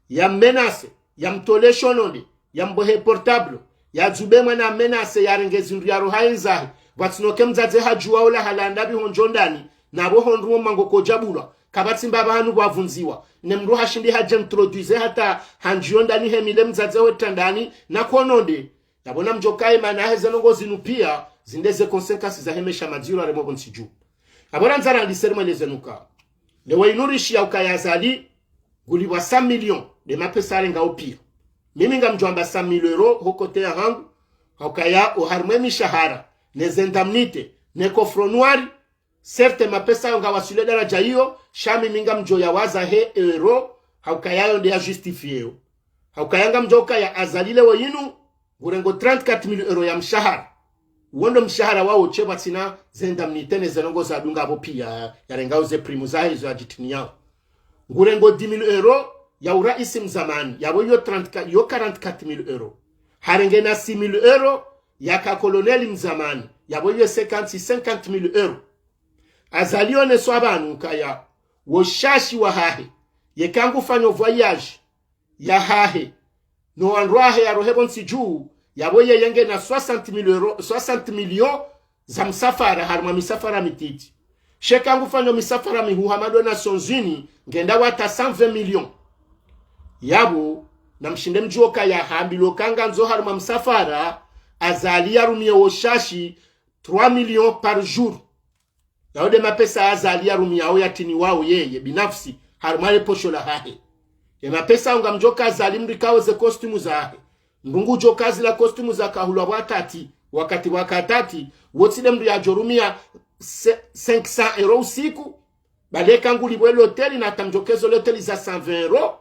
Ya menase, ya mtoleshononde, ya mbohe portable, ya zubema na menase ya renge zindu ya roha enzahi. Watinoke mzaze hajua ula halandabi honjondani na roho nruo mango kojabula. Kabati mbaba hanu wavunziwa. Nemru hashindi haje introduce hata hanjiondani hemile mzaze wetandani na konode. Yabona mjokai manahe zenongo zinupia zindeze konsenkasi za hemesha majiru aremo nsiju. Abona nzara ndisermo lezenuka. Lewe inurishi ya ukayazali guliwa 100 millions de mapesa alenga opia. Mimi ngamjwamba 100,000 euro hokote ya hangu. Haukaya uharmwe mishahara. Nezendamnite. Nekofronuari. Serte mapesa yonga wasule daraja hiyo. Shami minga mjoya waza he euro. Haukaya yonde ya justifie. Haukaya nga mjoka ya azalile wa inu. Gurengo 34,000 euro ya mshahara. Uondo mshahara wao cheba tina zendamnite nezenongo za dunga hapo pia. Yarengao ze primu za hizo ya jitini yao. Ngurengo 10,000 euro ya uraisi mzamani. Ya yo 44,000 euro. Harenge na 6,000 euro ya kakoloneli mzamani. Ya yo 50,000 euro. Azalio ne swabanu kaya. Woshashi wa hahe. Ye kangu fanyo voyage. Ya hahe. No anroahe ya rohebon si juu. Ya boye yenge na 60,000 euro, 60 millions za msafara harma misafara mititi. Shekangu fanyo misafara mihuhamado na sonzini ngenda wata 120 millions. Yabu na mshinde mjuoka ya hambilo kanga nzo harma msafara azalia rumie woshashi 3 millions par jour. Yaode mapesa azalia rumia au yatini wao yeye binafsi harma posho la hahe. Ya mapesa unga mjoka azalimri kawe ze kostumu za hahe. Ndungu jokazi la kostumu za kahulwa watati. Wakati wakatati. Wotile mdu ya jorumia 500 euro usiku. Baleka nguli bwe loteli na tamjokezo loteli za 120 euro.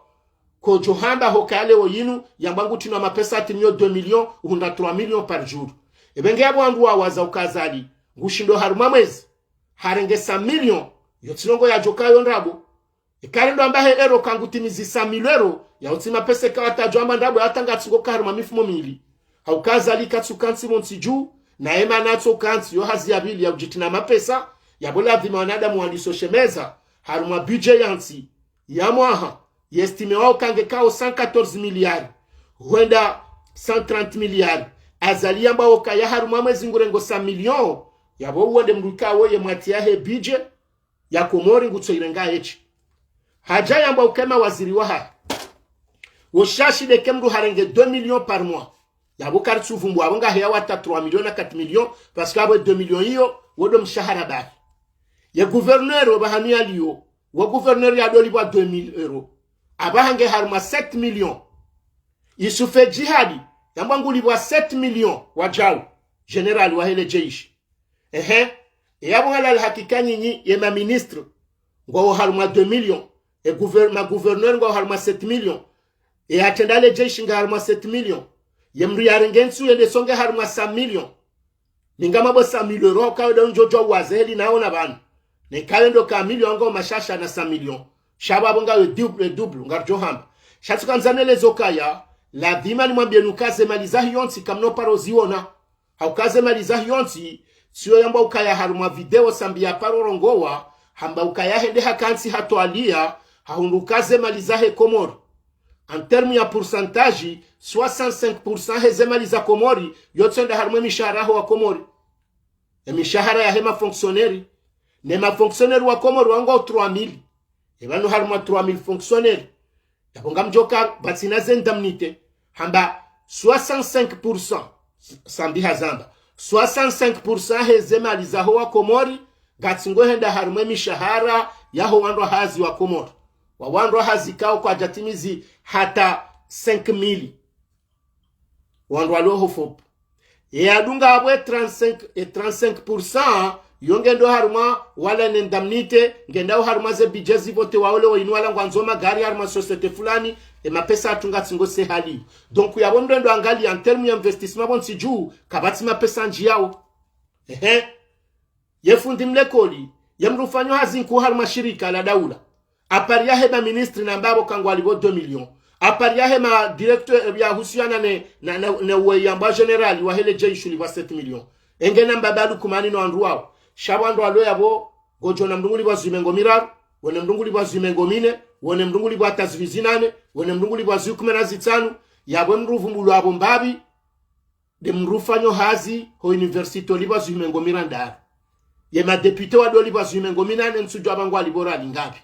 Ko johamba hokale oyinu. Yambangu tino mapesa atimio 2 millions. Uhunda 3 millions par jour. Ebenge yabo andu wawaza ukazali. Ngushindo haruma mwezi. Harenge 100 millions. Yotilongo ya joka yondrabo. Ikarindo ambahe ero kangutimizi 100,000 euro. Ya utima pese kawata jwamba ndabu ya tanga tsuko haruma mifumo mili. Haukazali katsukansi monsiju. Na ema natso kansi yo hazi ya bili ya ujitina mapesa. Ya bola dhima wanadamu walisoshemeza. Haruma budget yansi. Ya mwaha. Yestime wao kange kao 114 miliari. Huenda 130 miliari. Azali yamba oka ya haruma mwezi ngurengo 100 millions. Ya bo uwende mruka woye mwatia he budget. Ya Komori ngutso irenga echi. Haja yamba ukema waziri wa haya. Woshashi de kemru harenge 2 millions par mois. Yabo kartu vumbu abonga heya wata 3 millions na 4 millions. Parce que abo 2 millions hiyo wodo mshahara baki. Ye gouverneur wabahamia liyo. Wa gouverneur ya doli wa 2,000 euro. Abahange harma 7 millions. Isufe jihadi. Yambangu liwa 7 millions wajau. General wa hele jeishi. Yabo halal hakika nyinyi ye ma ministre. Ngwa harma 2 millions. Ma gouverneur ngwa harma 7 millions. Atendale jeshi nga harma 7 millions. Yemri yarengensu yende songe harma 100 millions. Ningama bo 100,000 euro kawe da unjojo wazeli naona banu. Nekalendo ka million ngo mashasha na 100 millions. Shaba bonga we double ngarjo hamba. Shatuka nzanele zokaya la dhima ni mwambie nukaze maliza hiyonsi kamno paroziona. Haukaze maliza hiyonsi sio yamba ukaya harma video sambia parorongowa hamba ukaya hende hakansi hatoalia haundukaze maliza he Komori. En termes ya pourcentage, 65% hezemali za Komori, yotsenda harmwe mishahara wa Komori. E mishahara ya hema fonctionnaire. Ne ma fonctionnaire wa Komori wango 3,000. E banu harmwa 3,000 fonctionnaire. Yaponga mjoka batina zendamnite. Hamba 65% sambi hazamba. 65% hezemali za wa Komori, gatsingo henda harmwe mishahara ya wando hazi wa Komori. Wawando hazi kao kwa jatimizi hata 5,000. Wando aloho fopu. Adunga abwe 35% yongendo haruma wala nendamnite. Ngenda haruma ze bijezi vote waole wa inuala ngwanzoma gari haruma societe fulani. Mapesa atunga tsingo se hali. Donc yabomrendo angali en terme ya investissement bonsi juu. Kabati mapesa njiyao. Yefundi mlekoli. Yemrufanyo hazinku haruma shirika la daula. Apariahe ma ministre na mbabo kangwali bo 2 millions. Apariahe ma directeur ya husiana ne uwe yamba generali wa hele jeishuli wa 7 millions. engena mbabalu kumani no andu wao shabando alo yabo gojo na mdunguli bwa zimengo miraru wone mdunguli bwa zimengo mine wone mdunguli bwa tazvizinane wone mdunguli bwa zikume na zitanu yabo mruvu mbulu abo mbabi de mrufanyo hazi ho university libwa zimengo miranda ye ma député wa do libwa zimengo minane nsujo abangu alibora lingapi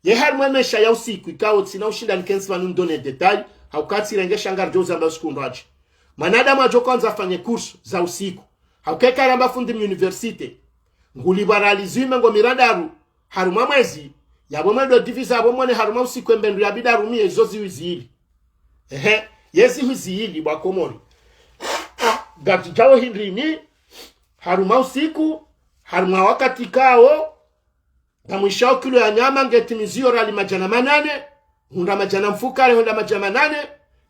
ye harmwe mesha ya usiku ikawo tsina ushinda nikensi manu ndone detail haukati rengesha ngarjoza mba usikundaji manada majo kwanza afanye kursu za usiku haukeka ramba fundi university nguliberalizime ngo mirandaru haruma mwezi yabo mendo divisa abo mwone haruma usiku embendu ya bidaru miye zozi wizili yezi wizili bwa Komori gati jawo hindrini haruma usiku haruma wakati kao na mwishao kilo ya nyama ngetimizio rali majana manane hunda majana mfukare hunda majana manane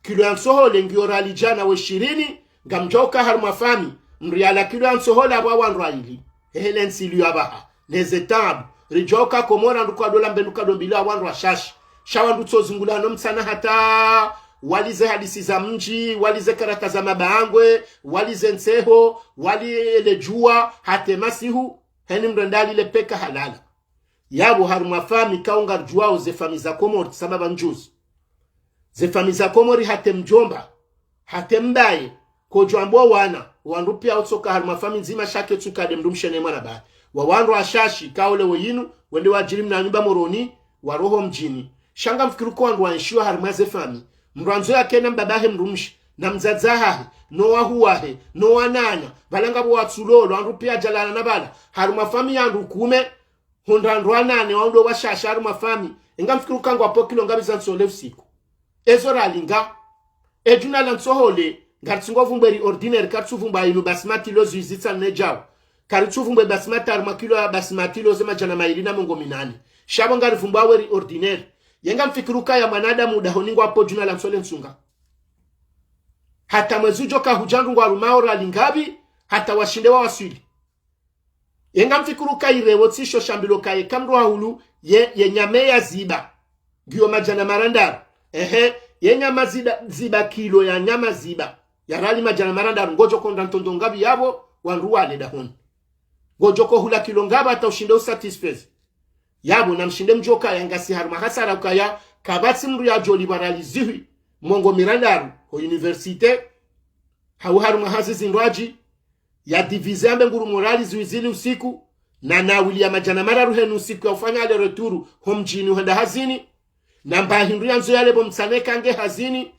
kilo ya nsohole ngio rali jana we 20 ngamjoka haruma fami mriala kilo ya nsohole abo wanraili helensi liyo abaha nezetabu rijoka Komora nduko dola mbenduka dombila wanrwa shashi shawandu tozungulano msana hata walize hadisi za mji walize karata za mabangwe walize nseho wali jua hate masihu heni mrendali le peka halala yabo haruma fami kaunga juao ze fami za Komori sababa njuzi ze fami za Komori hate mjomba hate mbaye kojwambwa wana wandu pia utsoka haruma fami nzima shake tukade mdumshene mwana ba wa wandu ashashi kaole weyinu wende wajirim na nyumba Moroni wa roho mjini shanga mfikiru kwa wandu wanshiwa haruma ze fami mranzo yake na mbabahe mrumshi na mzazahahe no wahuwahe no wananya balanga bo watsulolo wandu pia jalala na bala haruma fami yandu Kume hundandwa nane wando washasha haruma fami inga mfikiru kangu apokilo ngabiza nsole usiku ezora linga ejuna la nsohole ngatsingo vumberi ordinaire katsuvumba inu basmati lo zizitsa nejao karitsuvumbwe basmati haruma kilo ya basmati lo zema jana maili na mongo minani shabo ngari vumba weri ordinaire yenga mfikiruka ya mwanadamu dahoningo hapo juna la msole nsunga hata mwezujo ka hujangu ngwa rumaora lingabi hata washindewa waswili yenga mfikiruka irewo tsisho shambilo kaye kamru hulu ye nyame ya ziba giyo majana marandar ye nyama ziba kilo ya nyama ziba ya rali majana marandar ngojo konda ntondo ngabi yabo wanruwale dahoni ngojo ko hula kilo ngaba hata ushinde usatisfezi yabo na mshinde mjoka yangasi haruma hasara ukaya kabatsi mru ya joli baralizihi mongo mirandaru ho universite hau haruma hazizi ndwaji ya divizembe nguru morali zuizili usiku na William majana mararu henu usiku ya ufanya ale returu ho mjini uhenda hazini na mbahindu ya nzo yale bomtsaneka nge hazini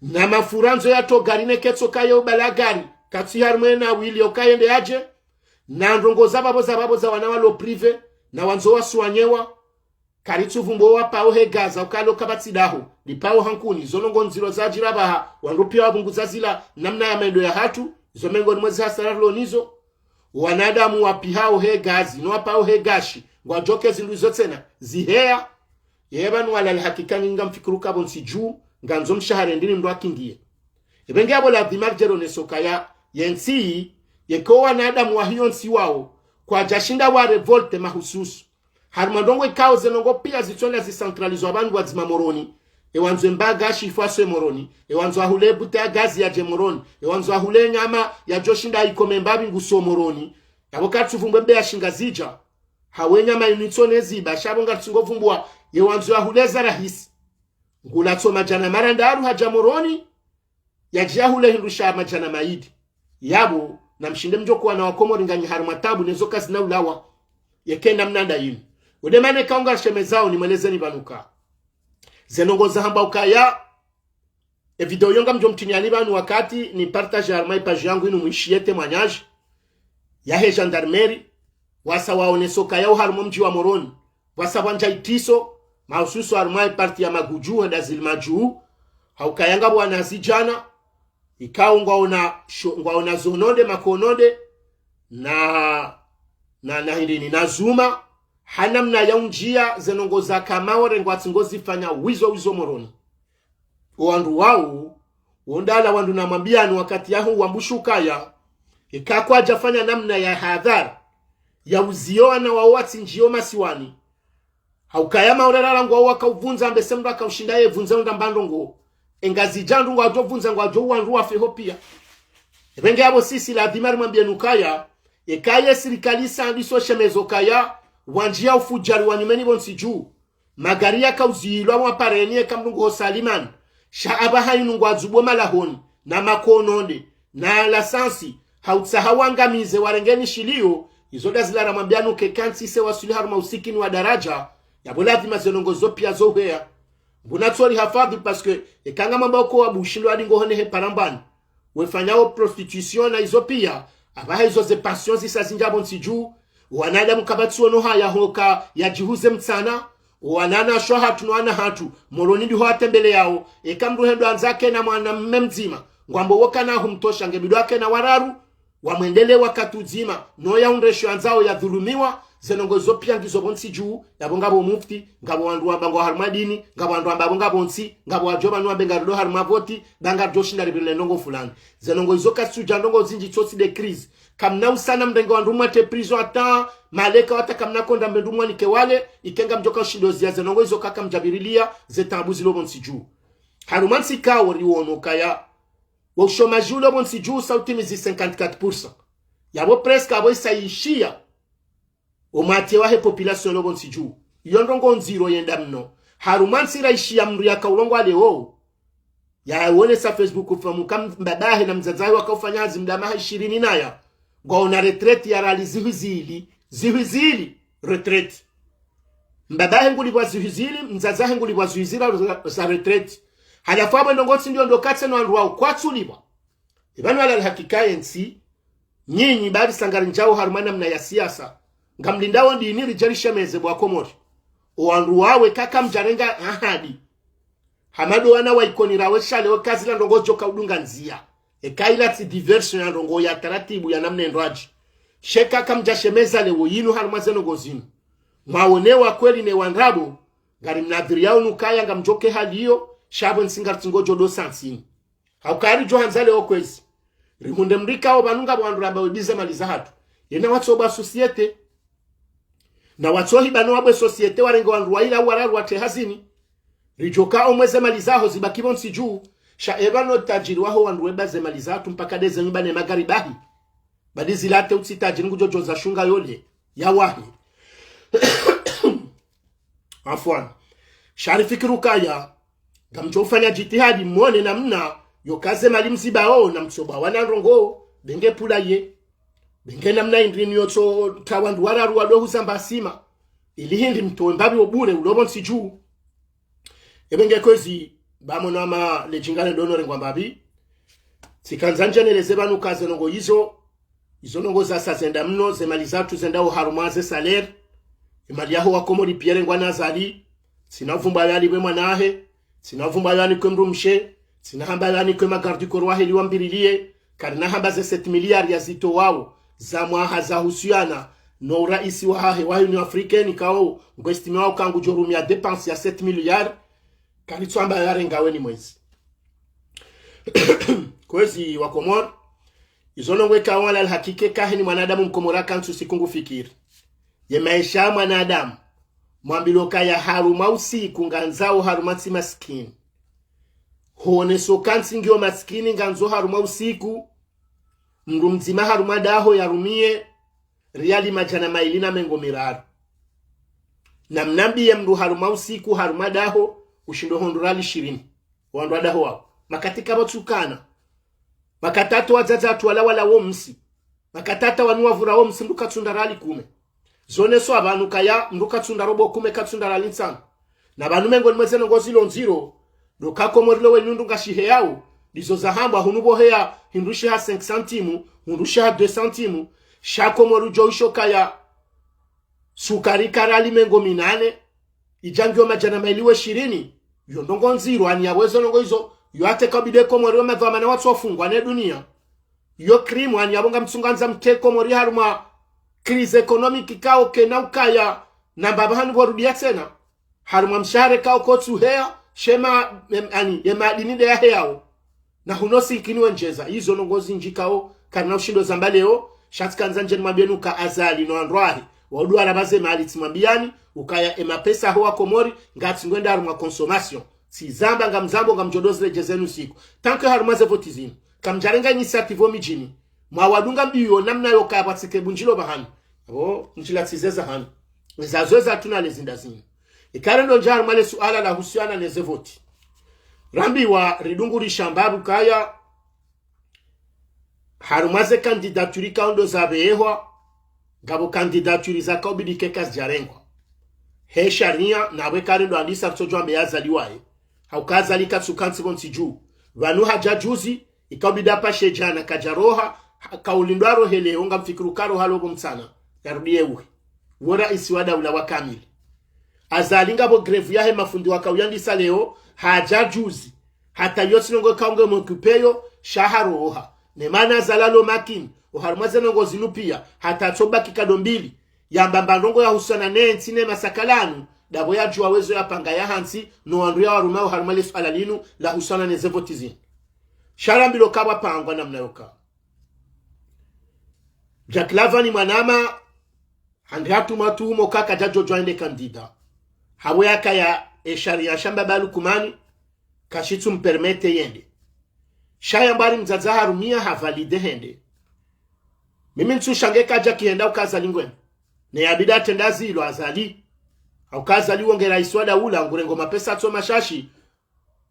na mafuranzo ya togarine ketso kayo balagari katsi haruma na William okayende aje na ndongo zababo za wanawalo prive na wanzo wasuanyewa karitsu vumbo wa pao hegaza ukalo kabatsidaho lipao hankuni zonongo nziro za jirabaha wanrupia wabunguza zila namna ya mendo ya hatu zomengo ni mwezi hasararlo nizo wanadamu wapihao hegazi no wapao hegashi ngwajoke zindu zotena zihea yebanu wala alhakika ninga mfikiruka bonsi juu nganzo mshahare ndini mdo akingie ebenge abo la dimarjero nesokaya yensi yeko wanadamu wa hiyo nsi wao kwa jashinda wa revolte mahususu harumandongo ikao zenongo pia zitonda zicentralizwa bandu wa zima Moroni ewanzo mbaga shifaswe Moroni ewanzo ahule buta gazi ya je Moroni ewanzo ahule nyama ya joshinda ikome mbabi nguso Moroni yabokatu vumbembe ya shingazija hawe nyama initsone ziba shabonga tsingo vumbwa ewanzo ahule zarahisi ngula tsoma jana marandaru haja Moroni ya jahule hindusha majana maidi yabo na mshinde mjoko na Wakomori nganyi haruma tabu nezoka zina ulawa yekenda mnanda yini udemane kaunga shemezao ni mwelezeni banuka zenongo za hamba ukaya video yonga mjomtini alibanu wakati ni partage haruma page yangu inu mwishiete mwanyaji ya he gendarmerie wasa waonesoka yao haruma mji wa Moroni wasa wanja itiso mahususu haruma parti ya maguju henda zilmaju haukayanga bwana zidjana ikao ngwaona zonode makonode na hindini na zuma hanamna ya unjia zenongoza kamaore ngwati ngozi fanya wizo Moroni wandu wao wondala wandu na mambiani wakati yahu wambushukaya ikakwa jafanya namna ya hadhara ya uzioa na wawati njio masiwani haukayama orerala ngwa wakauvunza mbesemba kaushindaye vunza unda mbandongo engazi jandu ngwa jovunza ngwa jo wandu wa feho pia Ebenge abo sisi la dimari mwambie nukaya ekaye sirikali sandiso shemezo kaya wanjia ufujari wanyumeni bonsi juu magari ya kauzilwa waparenie kamnungo saliman shaaba hainu ngwazubo malahoni na makonode na lasansi hautsahawangamize warengeni shilio izoda zilara mwambianu kekansi se wasuli haruma usikini wa daraja ya boladhima zenongozo pia zohea bunatsori hafadhi paske ekanga mambako wa bushindo adi ngohone he parambani wefanyao prostitution na izo pia abaha izo ze passion zisa zinjabo nsiju wanada mukabatsuo no haya hoka ya jihuze mtsana wanana shwa hatu no ana hatu Moroni ndi ho atembele yao ekamruhendo anzake na mwana mmemzima ngwambo woka na humtosha ngebido yake na wararu wamwendele wakatuzima no ya undresho anzao ya dhulumiwa zenongozo pia ngizo bonsi juu yabo ngabo mufti ngabo wandu ambango harmadini ngabo wandu ambango ngabo bonsi ngabo wajoba no abenga do harmavoti banga joshinda rebele ndongo fulani zenongozo kasuja ndongo zinji tsotsi de crise kamna usana mrengo wandu mate prison ata maleka wata kamna konda mbendu mwani kewale ikenga mjoka shindozi ya zenongozo kaka mjabirilia zetambuzi lo bonsi juu harumansi kawo riwono kaya wo chômage lo bonsi juu sauti mizi 54% yabo presque abo isaishia o matie wahe population lo bonsi juu yondongo nziro yenda mno harumansi raishia mru ya kaulongo aleo ya wone sa Facebook ufamu kam mbadahe na mzazahi wakaufanya zimdamaha 20 naya gona retraite ya rali zihizili retraite mbadahe ngulibwa zihizili mzazahe ngulibwa zihizila za retraite halafabwe ndongotsi ndio ndokatse no andu wao kwatsulibwa ibanu ala hakika yensi nyinyi bari sangari njao harumana mna ya siasa ngamlindawo ndini rijarisha meze bwa Comores oandu wawe kaka mjarenga ahadi hamado wana waikonira weshale wakazi la ndongo joka udunga nzia ekaila ti diversion ya ndongo ya taratibu ya namne ndraji sheka kamjashemeza lewo yinu harumazeno gozinu maonewa kweli ne wandrabo ngari mnadhiri yao nukaya ngamjoke hali hiyo shabo nsingartingo jodo sansini haukari johanzale okwezi rimunde mrika o banunga bwandu raba odize maliza hatu yena watsoba societe na watsohi bano wabwe societe warenga wandu waila wararu wate hazini rijoka omweze malizaho zibakibo nsiju sha ebano tajiri waho wandu webaze malizatu mpaka deze nyumbane magari bahi badizi late utsitajiri ngujojo za shunga yole ya wahi afwan sharifikiru kaya gamchofanya jitihadi mwone namna yokaze mali mzibao na mtsoba wananrongo benge pula ye benge namna indrini yoto tawandu wararu wadohu zambasima ili hindi mtowe mbabi obure ulobo nsiju ebenge kwezi bamona ama lejingale donore ngwambabi sikanzanja neleze banu kaze nongo izo nongo za zenda mno ze mali zatu zenda uharumaze salaire imali yaho wakomori Pierre ngwana zali sinavumba yali bwe mwanahe sinavumba yali kwemrumshe sinahamba yali kwema gardu korwa heli wambirilie karina hamba ze 7 miliari ya zito wao za mwaha za husiana no raisi wa hahe wa Union Africaine kao ngwestimi wao kangu jorumia dépense ya 7 miliari kanitswamba yarengawe ni mwezi kwezi wa Comores izonongwe kawala alhakike kahini mwanadamu mkomora kansu sikungu fikiri ye maisha mwanadamu mwambiloka ya haruma usiku nganzao harumatsi maskini hone so kansi ngio maskini nganzo haruma usiku mndu mzima haruma daho yarumie riali majana mailina mengo miraru na mnambi ya mndu haruma usiku haruma daho ushindo hondurali 20 wandu adaho wao makatika batsukana makatatu wazaza tuwala wala womsi makatata wanuwa vura womsi nduka tsundarali kume zone so abantu kaya nduka tsunda robo kume katsunda linsana na bantu mengo nimweze ngozi lonziro nduka komorilo we nundu ngashihe yao lizo zahamba hunubo hea hindushi ha 5 centimu hundushi ha 2 centimu shako moru joisho kaya sukari karali mengo minane ijangyo majana mailiwe 20 yondongo nziro ani yawezo nongo izo yoate kabide komori wamedhamana watu wafungwa ne dunia yo krimu ani yabonga mtsunganza mteko mori haruma crise economique kao kena ukaya na baba hanu warudia tena haruma mshahara kao kotsu hea shema ani yemadini de heao na hunosi kiniwe njeza hizo nongozi njikao kana ushindo zambaleo shatkanza nje mwambienu ka azali no andwahi wadua rabaze mali timambiani ukaya emapesa hoa Komori ngati ngwenda haruma consommation si zamba ngamzambo ngamjodozi lejezenu siku tanke harumaze votizini kamjarenga initiative mijini mwawadunga mbiyo namna yoka batike bunjilo bahani abo njila tizeza hani zazoza tuna lezinda zini ikarendo jar male suala la husiana neze voti rambi wa ridungu rishambabu kaya harumaze kandidaturi kaundo zabeehwa gabo kandidaturi za kaubidi kekas jarengwa he sharia na we karendo andisa kutojwa mbeyaza liwae haukazalika tsukansi bonsi juu vanu hajajuzi ikaubida pa shejana kajaroha kaulindwaro hele onga mfikiru karo halobo mtsana yarudie uwe wora isiwada ula wakamili azalinga bo grevu yahe mafundi wakauyandisa leo hajajuzi hata yosi nongo kaunge mkupeyo shaharoha nemana zalalo makini uharumaze nongo zinupia hata toba kikado mbili ya mbambandongo ya husana nentine masakalanu dabo ya juwa wezo ya panga ya hansi no andria waruma uharumale sualalinu la husana nezevotizini sharambilo kabwa pangwa namna yoka Jaklava ni manama handratu matumo kaka jajo joinde kandida hawe yaka ya sharia shamba balu kumani kashitu mpermete yende shaya mbari mzaza harumia havalide hende mimi nsu shange kaja kienda ukazali ngwene ne yabida tendazi ilo azali ukazali wongera iswada ula ngurengo mapesa to mashashi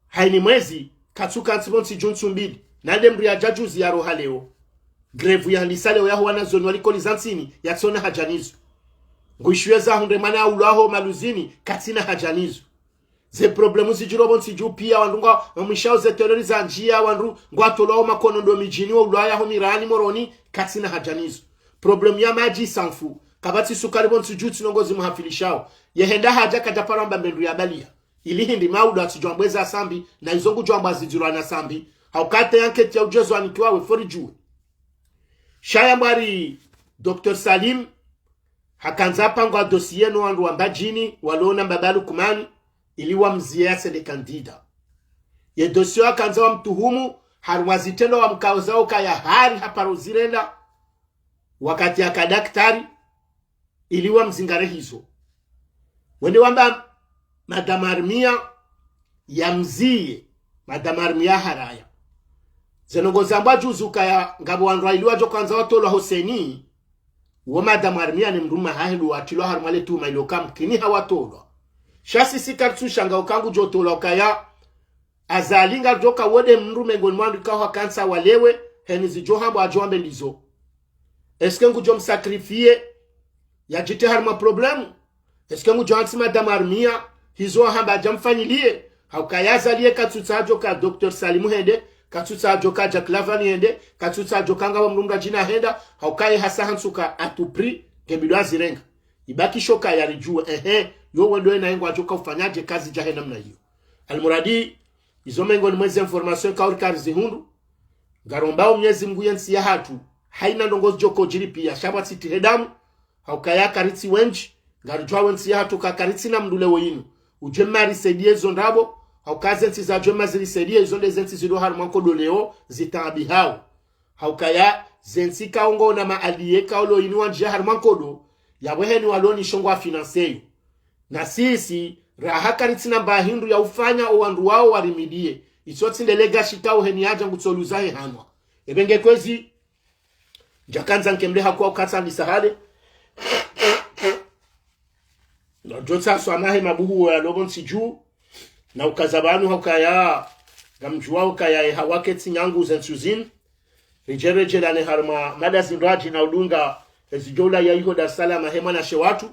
haini mwezi katsuka nsibonsi junsu mbili nade mbri ya jajuzi ya roha leo grevu ya lisale ya Wana zoni waliko lizansini ya tsona hajanizo nguishweza hunde mana ulaho maluzini katina hajanizo ze problemu zijirobo nsiju pia wandunga mwishao ze terroriza njia wandu ngwatolao makonodo mijini wa ulaya ho mirani Moroni katina hajanizo problemu ya maji sanfu kabati sukari bon nsiju tinongozi muhafilishao yehenda haja kataparamba mbendu ya balia ili hindi mauda atijwambweza sambi na izongu jwamba zijirwana sambi haukate yanketi ya ujezo anikiwawe fori juu shaya mbari Dr. Salim hakanza pangwa dosiye no wandu wambajini walona mbabalu kumani iliwa mzia sede kandida ye dosiye hakanza wa mtuhumu haruwazitendo wa mkauzao kaya hari haparozirenda wakati ya kadaktari iliwa mzingare hizo wende wamba madamarmia ya mzie madamarmia haraya zenongo zamba juzu kaya ngabo wandu iliwa jo kwanza watolo Hoseni wo madam armia ni mruma hahelu atilo harmale tu mailo kam kini hawatolo shasi sikartu shanga ukangu jotolo kaya azalinga joka wode mrume ngoni mwandu kawa kansa walewe henizi johambo ajombe lizo eske ngu jom sakrifie ya jite harma problemu eske ngu johansi madam armia hizo hamba jamfanyilie haukayazalie katutajo ka Dr. Salimu hende katutsa joka Jaklava ni hende katutsa jokanga wa mrumda jina henda haukai hasa hansuka atupri gebidwa zirenga ibaki shoka yalijua yo wendo na yengo ajoka ufanyaje kazi jahe namna hiyo almuradi izomengo ni mwezi information kaurikari zihundu garombao mnyezi mgu yensi ya hatu haina ndongozi joko jiri pia shabati tihedamu haukaya karitsi wenji garijwa wensi ya hatu kakaritsi na mdule woyinu ujemari sedie zondabo haukazensi za joma zilisedia izonde zensi zido harumanko doleo zitabi hao haukaya zensi kaungo na maaliye kaulo inuwa njia harumanko do ya weheni waloni shongo wa finanseyo na sisi rahaka ritina mbahindu ya ufanya owandu wao warimidie isoti ndelega shikao heni haja ngutoluzahe hanwa ebenge kwezi jakanza nkemle hakuwa ukata nisahale na jota swanahe mabuhu ya lobon siju na ukazabanu hukaya gamjua hukaya hawaketi nyangu zensuzin rijereje lane harma mada zinraji na udunga ezijola ya yiho Dar es Salaam hema na shewatu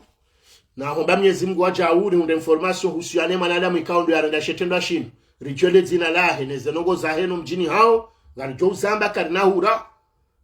na homba Mwenyezi Mungu aja auri unde information husiane manadamu ikaundo ya renda shetendo shinu rijole zina lahe nezenongo za heno mjini hao garijo uzamba karinahura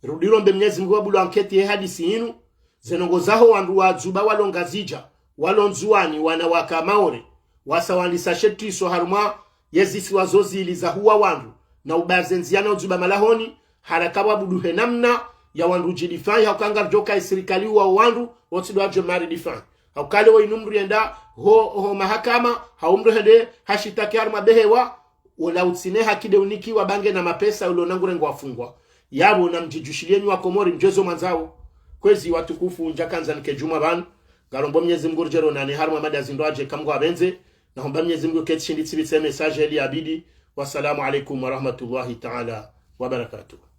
rudiro mbe Mwenyezi Mungu wabulo anketi ye hadisi inu zenongo zaho wandu wa zuba walonga zija walonzuani wana wakamaore wasawandisa shetiso haruma yezisi wazozi iliza huwa wandu na ubazenziana uzuba malahoni harakawa buduhe namna ya wandu jidifai haukanga joka isirikali wa wandu wotido ajo mari difai haukale wa inumru yenda ho mahakama haumru hede hashitaki haruma behewa wala utsine hakide uniki wa bange na mapesa ulonangurengo wafungwa yabo na mjijushilie nywa Komori mjezo manzao kwezi watukufu njakanza nikejuma banu garombo Mwenyezi Mungu rjero nane haruma mada zindoaje kamgo abenze na homba Mwenyezi Mungu ketishinditsi bitse message eli abidi wassalamu alaikum wa rahmatullahi ta'ala wa barakatuh.